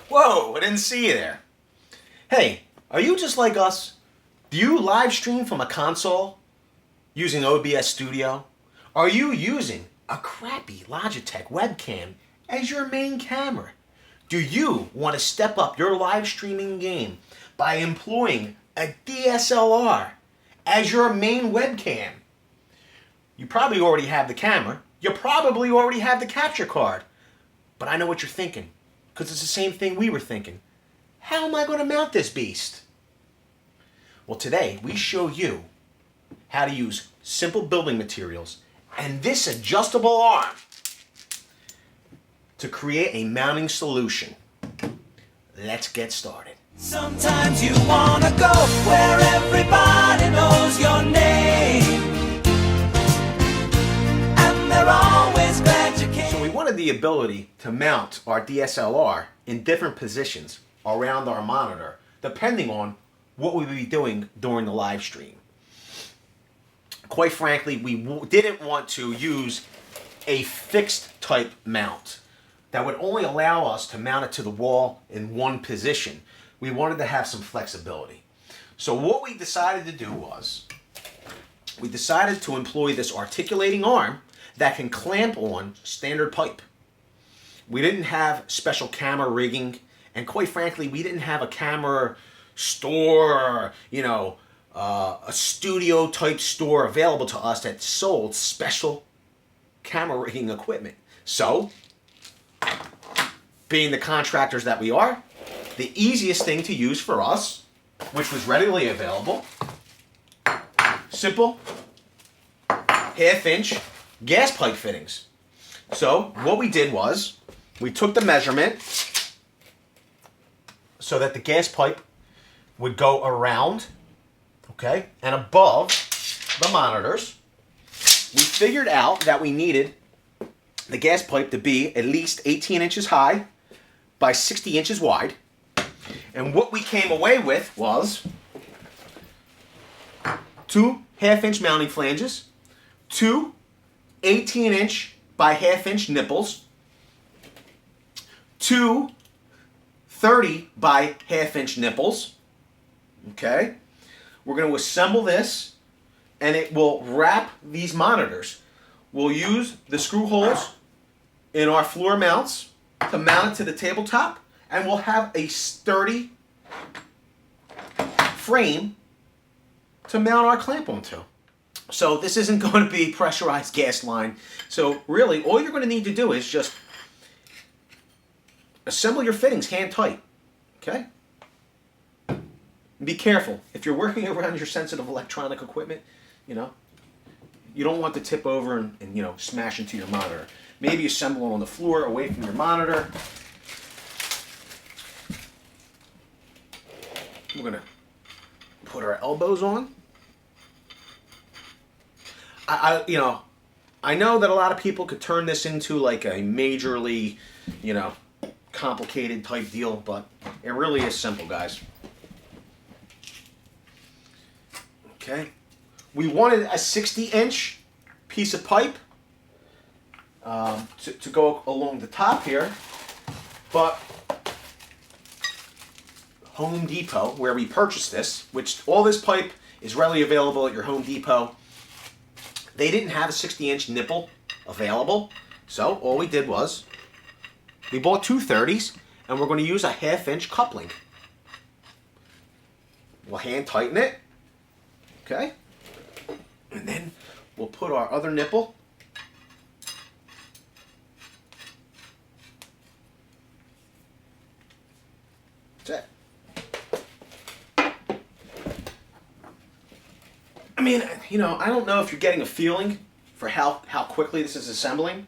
Whoa, I didn't see you there. Hey, are you just like us? Do you live stream from a console using OBS Studio? Are you using a crappy Logitech webcam as your main camera? Do you want to step up your live streaming game by employing a DSLR as your main webcam? You probably already have the camera. You probably already have the capture card. But I know what you're thinking, because it's the same thing we were thinking. How am I going to mount this beast? Well, today we show you how to use simple building materials and this adjustable arm to create a mounting solution. Let's get started. Sometimes you wanna go where everybody knows your name, and they're always glad you came. So we wanted the ability to mount our DSLR in different positions around our monitor, depending on what we would be doing during the live stream. Quite frankly, we didn't want to use a fixed type mount that would only allow us to mount it to the wall in one position. We wanted to have some flexibility. So what we decided to do was, we decided to employ this articulating arm that can clamp on standard pipe. We didn't have special camera rigging, and quite frankly, we didn't have a camera store, a studio type store available to us that sold special camera rigging equipment. So, being the contractors that we are, the easiest thing to use for us, which was readily available, simple 1/2 inch gas pipe fittings. So what we did was, we took the measurement so that the gas pipe would go around, okay, and above the monitors. We figured out that we needed the gas pipe to be at least 18 inches high by 60 inches wide. And what we came away with was 2 1/2 inch mounting flanges, 2 18 inch by 1/2 inch nipples, 2 30 by 1/2 inch nipples. Okay? We're going to assemble this, and it will wrap these monitors. We'll use the screw holes in our floor mounts to mount it to the tabletop, and we'll have a sturdy frame to mount our clamp onto. So this isn't going to be pressurized gas line. So really, all you're going to need to do is just assemble your fittings hand tight. Okay? Be careful. If you're working around your sensitive electronic equipment, you don't want to tip over and smash into your monitor. Maybe assemble it on the floor away from your monitor. We're going to put our elbows on. I know that a lot of people could turn this into like a majorly, complicated type deal, but it really is simple, guys. Okay. We wanted a 60-inch piece of pipe to go along the top here, but Home Depot, where we purchased this, which all this pipe is readily available at your Home Depot, they didn't have a 60-inch nipple available, so all we did was we bought 2 30s, and we're going to use a 1/2 inch coupling. We'll hand tighten it, okay, and then we'll put our other nipple that's it. I mean, I don't know if you're getting a feeling for how quickly this is assembling.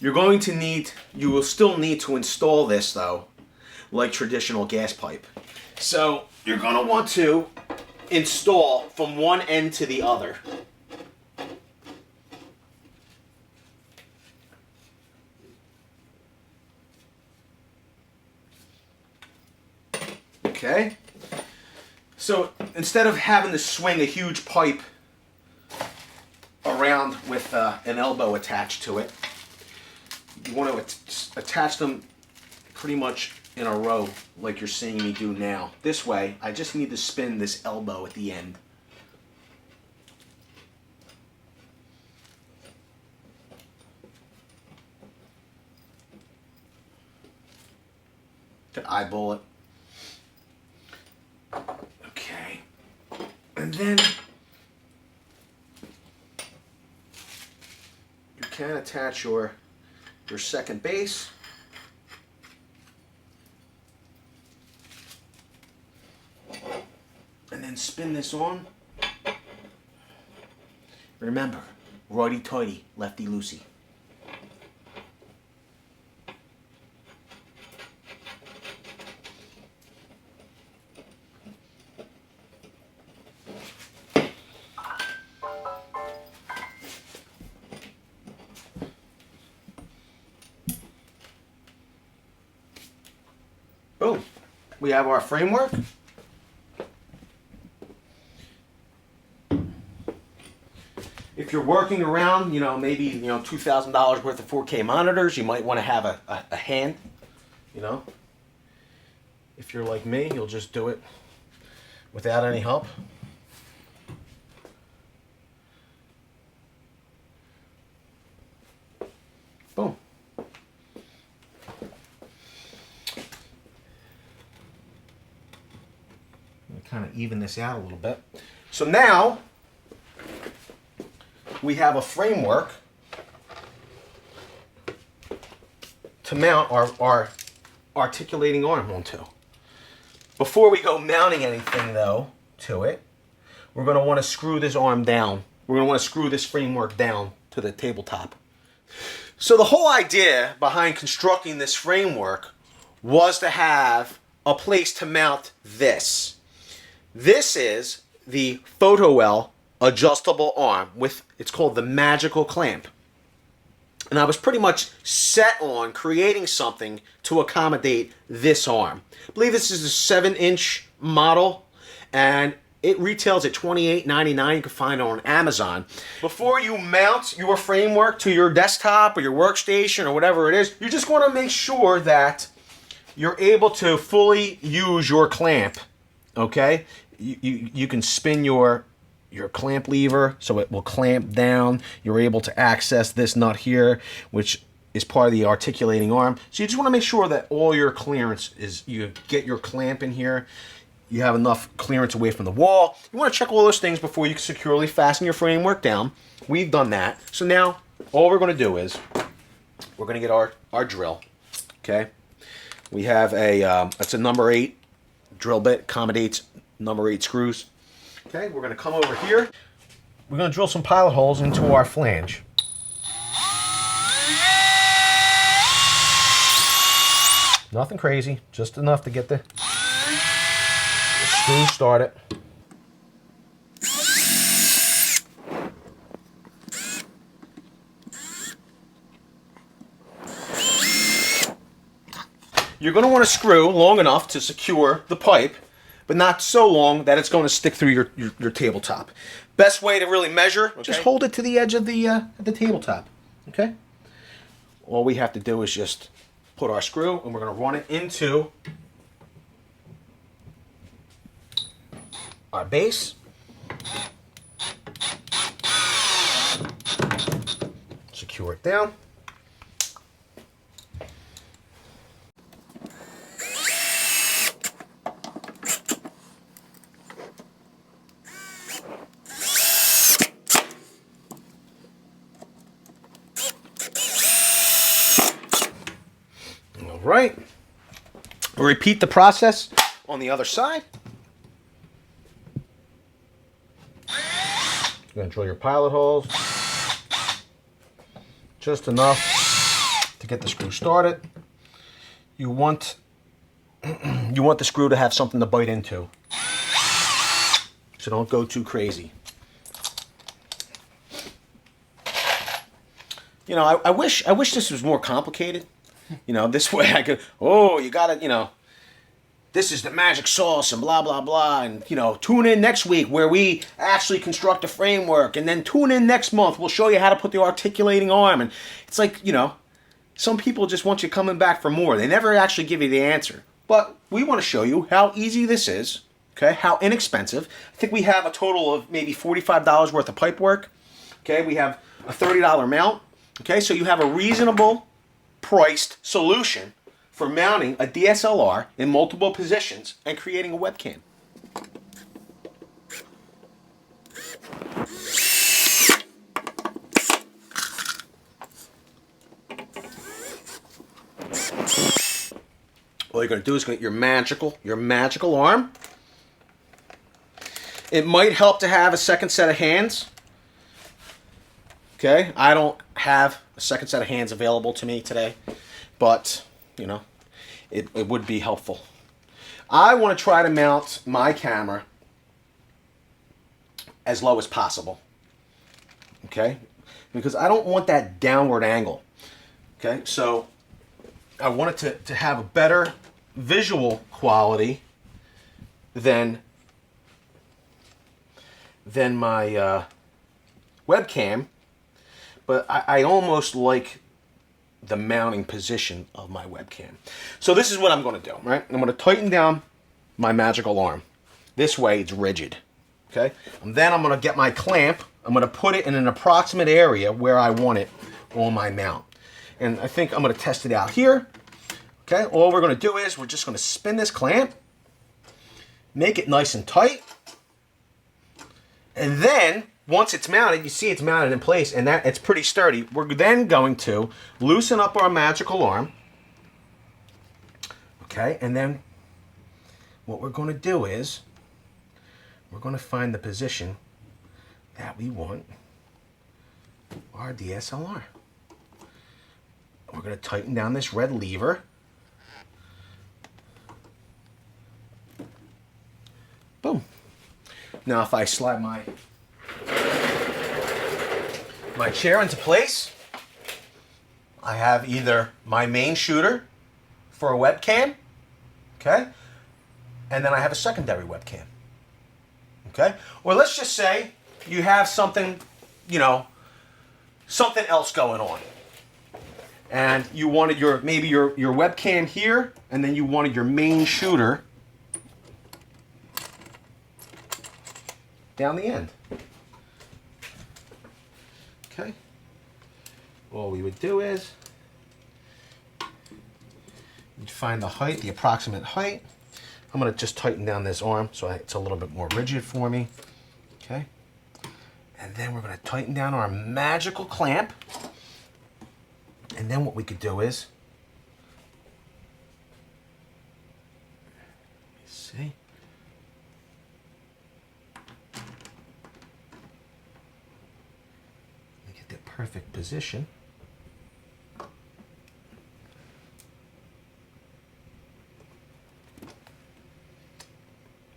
You will still need to install this, though, like traditional gas pipe. So you're going to want to install from one end to the other. Okay? So instead of having to swing a huge pipe around with an elbow attached to it, you want to attach them pretty much in a row like you're seeing me do now. This way, I just need to spin this elbow at the end. To eyeball it. Okay. And then you can attach your second base. And then spin this on. Remember, righty-tighty, lefty-loosey. Boom. We have our framework. If you're working around, maybe, $2,000 worth of 4K monitors, you might want to have a hand, If you're like me, you'll just do it without any help. Boom. Kind of even this out a little bit. So now we have a framework to mount our articulating arm onto. Before we go mounting anything though to it, we're going to want to screw this arm down. We're going to want to screw this framework down to the tabletop. So the whole idea behind constructing this framework was to have a place to mount this. This is the FOTOWELT adjustable arm with, it's called the magical clamp. And I was pretty much set on creating something to accommodate this arm. I believe this is a 7-inch model and it retails at $28.99. You can find it on Amazon. Before you mount your framework to your desktop or your workstation or whatever it is, you just want to make sure that you're able to fully use your clamp. Okay, you can spin your clamp lever so it will clamp down. You're able to access this nut here, which is part of the articulating arm. So you just want to make sure that all your clearance is, you get your clamp in here, you have enough clearance away from the wall. You want to check all those things before you can securely fasten your framework down. We've done that. So now all we're going to do is we're going to get our drill. Okay, we have it's a number 8 drill bit, accommodates number 8 screws. Okay, we're going to come over here. We're going to drill some pilot holes into our flange. Nothing crazy, just enough to get the screw started. You're going to want to screw long enough to secure the pipe, but not so long that it's going to stick through your tabletop. Best way to really measure, just hold it to the edge of the tabletop. Okay? All we have to do is just put our screw, and we're going to run it into our base. Secure it down. All right. We'll repeat the process on the other side. You're going to drill your pilot holes just enough to get the screw started. You want the screw to have something to bite into, so don't go too crazy. I wish this was more complicated. This way I could, you gotta, this is the magic sauce and blah, blah, blah. And, tune in next week where we actually construct a framework. And then tune in next month. We'll show you how to put the articulating arm. And it's like, some people just want you coming back for more. They never actually give you the answer. But we want to show you how easy this is, okay? How inexpensive. I think we have a total of maybe $45 worth of pipe work. Okay, we have a $30 mount. Okay, so you have a reasonable priced solution for mounting a DSLR in multiple positions and creating a webcam. All you're going to do is get your magical arm. It might help to have a second set of hands. Okay, I don't have a second set of hands available to me today, but, you know, it would be helpful. I want to try to mount my camera as low as possible, okay, because I don't want that downward angle, okay, so I want it to have a better visual quality than my webcam. But I almost like the mounting position of my webcam. So this is what I'm going to do, right? I'm going to tighten down my magical arm. This way it's rigid, okay? And then I'm going to get my clamp. I'm going to put it in an approximate area where I want it on my mount. And I think I'm going to test it out here. Okay, all we're going to do is we're just going to spin this clamp, make it nice and tight, and then once it's mounted, you see it's mounted in place, and that it's pretty sturdy. We're then going to loosen up our magical arm. Okay, and then what we're going to do is we're going to find the position that we want our DSLR. We're going to tighten down this red lever. Boom. Now if I slide my chair into place, I have either my main shooter for a webcam, okay, and then I have a secondary webcam, okay, or let's just say you have something, you know, something else going on, and you wanted maybe your webcam here, and then you wanted your main shooter down the end. Okay. All we would do is you'd find the height, the approximate height. I'm going to just tighten down this arm so it's a little bit more rigid for me. Okay. And then we're going to tighten down our magical clamp. And then what we could do is, see, get the perfect position.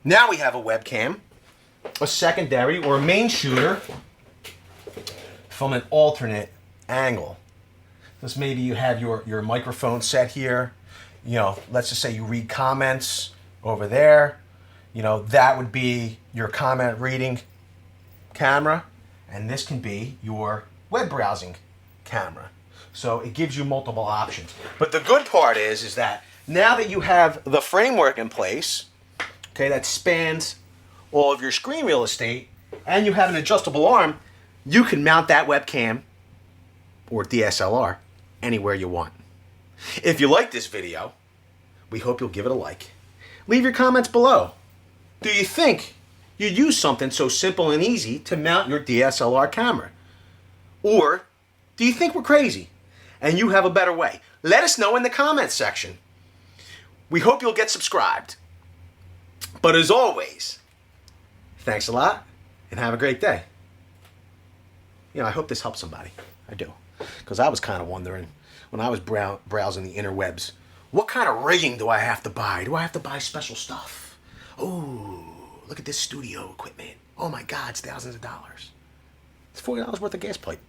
Now we have a webcam, a secondary or a main shooter from an alternate angle. Because maybe you have your microphone set here, you know, let's just say you read comments over there, you know, that would be your comment reading camera, and this can be your web browsing camera. So it gives you multiple options. But the good part is that now that you have the framework in place, okay, that spans all of your screen real estate, and you have an adjustable arm, you can mount that webcam or DSLR anywhere you want. If you like this video, we hope you'll give it a like. Leave your comments below. Do you think you'd use something so simple and easy to mount your DSLR camera? Or do you think we're crazy and you have a better way? Let us know in the comments section. We hope you'll get subscribed. But as always, thanks a lot and have a great day. You know, I hope this helps somebody. I do. Because I was kind of wondering when I was browsing the interwebs, what kind of rigging do I have to buy? Do I have to buy special stuff? Oh, look at this studio equipment. Oh my God, it's thousands of dollars. It's $40 worth of gas pipe.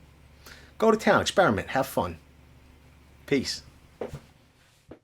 Go to town, experiment, have fun. Peace.